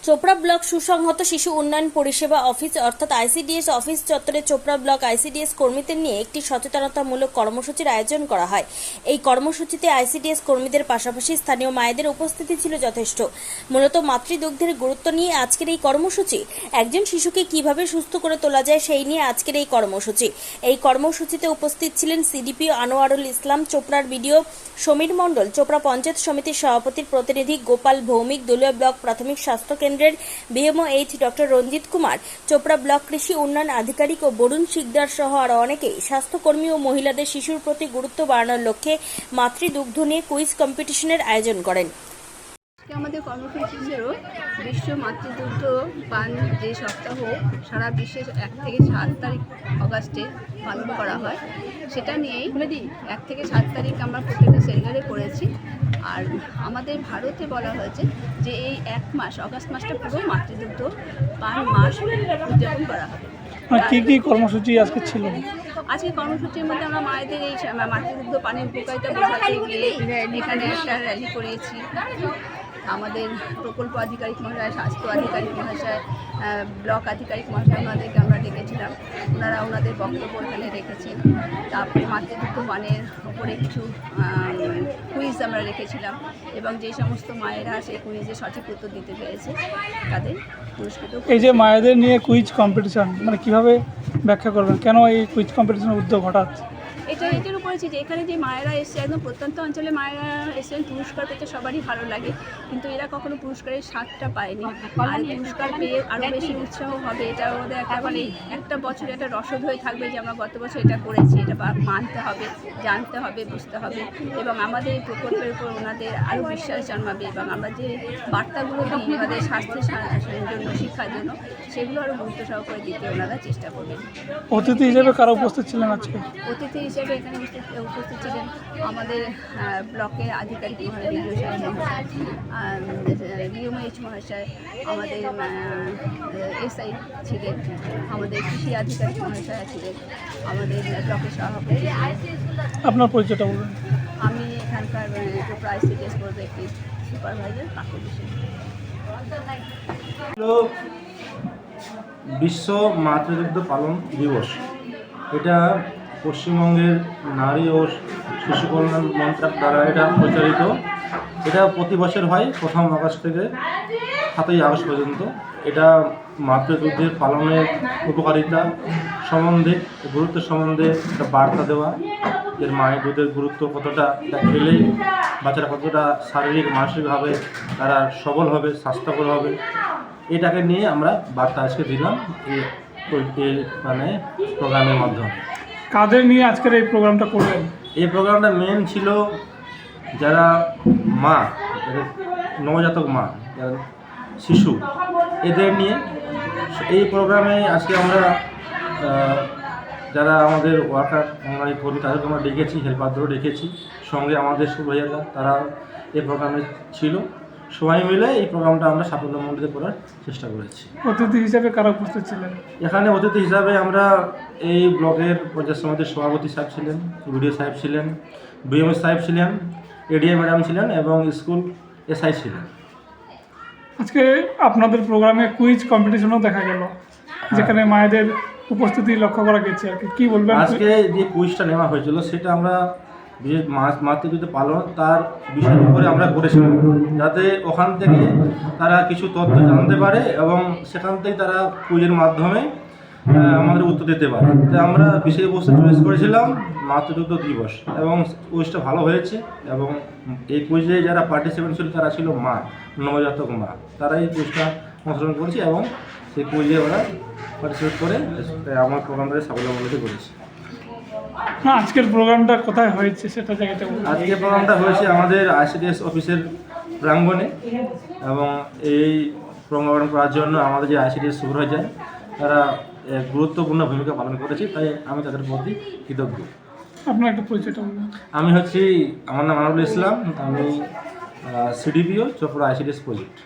Chopra block সুসংহত শিশু উন্নয়ন পরিষেবা অফিস অর্থাৎ আইসিডিএস অফিস চত্বরে চোপড়া ব্লক আইসিডিএস কর্মীদের নিয়ে একটি সচেতনতামূলক কর্মসূচির আয়োজন করা হয়। এই কর্মসূচিতে আইসিডিএস কর্মীদের পাশাপাশি স্থানীয় মায়েদের উপস্থিতি ছিল যথেষ্ট। মূলত মাতৃদুগ্ধের গুরুত্ব নিয়ে আজকের এই কর্মসূচি, একজন শিশুকে কিভাবে সুস্থ করে তোলা যায় সেই নিয়ে আজকের এই কর্মসূচি। এই কর্মসূচিতে উপস্থিত ছিলেন সিডিপি আনোয়ারুল ইসলাম, চোপড়ার বিডিও সমীর মণ্ডল, চোপড়া পঞ্চায়েত সমিতির সভাপতির প্রতিনিধি গোপাল ভৌমিক, দলীয় ব্লক প্রাথমিক স্বাস্থ্য কেন্দ্রের BMOH doctor Ranjit Kumar, Chopra block কৃষি উন্নয়ন আধিকারিক ও বরুণ শিকদার সহ আরো অনেকেই। স্বাস্থ্যকর্মী ও মহিলাদের শিশুর প্রতি গুরুত্ব বাড়ানোর লক্ষ্যে মাতৃদুগ্ধ নিয়ে কুইজ কম্পিটিশনের আয়োজন করেন। আমাদের কর্মসূচি ছিল বিশ্ব মাতৃদুগ্ধ পান যে সপ্তাহ সারা বিশ্বে 1 থেকে 7 তারিখ অগাস্টে পালন করা হয়, সেটা নিয়েই 1 থেকে 7 তারিখ আমরা প্রত্যেকটা সেন্টারে করেছি। আর আমাদের ভারতে বলা হয়েছে যে এই 1 মাস অগাস্ট মাসটা পুরো মাতৃদুগ্ধ পান মাস উদযাপন করা হবে। কি কি কর্মসূচি আজকে ছিল? আজকে কর্মসূচির মধ্যে আমরা মায়েদের এই মাতৃদুগ্ধ পানের উপকারিতা বোঝাতে গিয়ে এখানে একটা র্যালি করিয়েছি। আমাদের প্রকল্প আধিকারিক মহাশয়, স্বাস্থ্য আধিকারিক মহাশয়, ব্লক আধিকারিক মহাশয়, ওনাদেরকে আমরা ডেকেছিলাম। ওনারা ওনাদের বক্তব্য এখানে রেখেছেন। তারপরে মাতৃদুগ্ধ পানের উপরে কিছু কুইজ আমরা রেখেছিলাম এবং যে সমস্ত মায়েরা সেই কুইজে সঠিক উত্তর দিতে পেরেছে তাদের পুরস্কৃত। এই যে মায়েদের নিয়ে কুইজ কম্পিটিশন, মানে কিভাবে ব্যাখ্যা করবেন, কেন এই কুইজ কম্পিটিশনের উদ্যোগ হঠাৎ? এটার উপরে যে এখানে যে মায়েরা এসছে, একদম প্রত্যন্ত অঞ্চলে মায়েরা এসেছেন, পুরস্কার পেতে সবারই ভালো লাগে, কিন্তু এরা কখনো পুরস্কারের স্বাদটা পায়নি। আর পুরস্কার পেয়ে আরও বেশি উৎসাহ হবে। এটা ওদের একটা মানে একটা বছর একটা রসদ হয়ে থাকবে যে আমরা গত বছর এটা করেছি, এটা মানতে হবে, জানতে হবে, বুঝতে হবে এবং আমাদের এই প্রকল্পের উপর ওনাদের আরও বিশ্বাস জন্মাবে এবং আমরা যে বার্তাগুলো দিই আমাদের স্বাস্থ্যের জন্য, শিক্ষার জন্য, সেগুলো আরও গুরুত্ব সহকারে দিতে ওনারা চেষ্টা করবেন। অতিথি হিসেবে কারা উপস্থিত ছিলেন আজকে? অতিথি হিসেবে এখানে উপস্থিত ছিলেন আমাদের ব্লকের আধিকারিক বিএমওএইচ মহাশয়, আমাদের এসআই ছিলেন, আমাদের কৃষি আধিকারিক মহাশয় ছিলেন, আমাদের ব্লকের সভাপতি। আপনার পরিচয়টা বলুন। আমি এখানকার চোপড়া আইসিডিএস বোর্ডের একটি সুপারভাইজার কাকুর বিষয়। বিশ্ব মাতৃদুগ্ধ পালন দিবস, এটা পশ্চিমবঙ্গের নারী ও শিশু কল্যাণ মন্ত্রক দ্বারা এটা প্রচারিত। এটা প্রতি বছর হয় 1 আগস্ট থেকে 7 আগস্ট পর্যন্ত। এটা মাতৃদুগ্ধের পালনের উপকারিতা সম্বন্ধে, গুরুত্ব সম্বন্ধে একটা বার্তা দেওয়া, এর মায়ের দুধের গুরুত্ব কতটা, এটা খেলেই বাচ্চারা কতটা শারীরিক মানসিকভাবে তারা সবল হবে, স্বাস্থ্যকর হবে, এটাকে নিয়ে আমরা বার্তা আজকে দিলাম এই মানে প্রোগ্রামের মাধ্যমে। কাদের নিয়ে আজকের এই প্রোগ্রামটা করলেন? এই প্রোগ্রামটা মেন ছিল যারা মা, যারা নবজাতক মা, যারা শিশু, এদের নিয়ে এই প্রোগ্রামে আজকে আমরা যারা আমাদের ওয়ার্কার অঙ্গনওয়াড়ি কর্মী তাদেরকে আমরা ডেকেছি, হেল্পারদেরও ডেকেছি, সঙ্গে আমাদের সুপারভাইজাররা তারা এই প্রোগ্রামে ছিল। সবাই মিলে এই প্রোগ্রামটা আমরা সাফল্যমণ্ডিত করার চেষ্টা করেছি। অতিথি হিসেবে কারা উপস্থিত ছিলেন? এখানে অতিথি হিসাবে আমরা এই ব্লকের পঞ্চায়েত সমিতির সভাপতি সাহেব ছিলেন, বিডিও সাহেব ছিলেন, বিএমও সাহেব ছিলেন, এডিএ ম্যাডাম ছিলেন এবং স্কুল এসআই ছিলেন। আজকে আপনাদের প্রোগ্রামে কুইজ কম্পিটিশনও দেখা গেল, যেখানে মায়েদের উপস্থিতি লক্ষ্য করা গেছে। আর কি বলবেন? আজকে যে কুইজটা নেওয়া হয়েছিল সেটা আমরা যে মাতৃদুগ্ধ পালন তার বিষয়ের উপরে আমরা করেছিলাম, যাতে ওখান থেকে তারা কিছু তথ্য জানতে পারে এবং সেখান থেকে তারা কুইজের মাধ্যমে আমাদের উত্তর দিতে পারে। তো আমরা বিষয়বস্তু চয়েস করেছিলাম মাতৃদুগ্ধ দিবস এবং কুইজটা ভালো হয়েছে এবং এই কুইজে যারা পার্টিসিপেন্ট ছিল তারা ছিল মা, নবজাতক মা, তারা এই কুইজটা অংশগ্রহণ করেছে এবং সেই কুইজে ওরা পার্টিসিপেট করে আমার প্রোগ্রামটাকে সাফল্যমণ্ডিত করেছে। না, আজকের প্রোগ্রামটা কোথায় হয়েছে সেটা জায়গাটা বলুন। আজকের প্রোগ্রামটা হয়েছে আমাদের আইসিডিএস অফিসের প্রাঙ্গণে এবং এই প্রোগ্রাম করার জন্য আমাদের যে আইসিডিএস সুপারভাইজার তারা গুরুত্বপূর্ণ ভূমিকা পালন করেছে, তাই আমি তাদের প্রতি কৃতজ্ঞ। আপনার একটা পরিচয়টা বলুন। আমি আমার নাম আনোয়ারুল ইসলাম, আমি সিডিপিও চোপড়া আইসিডিএস প্রজেক্ট।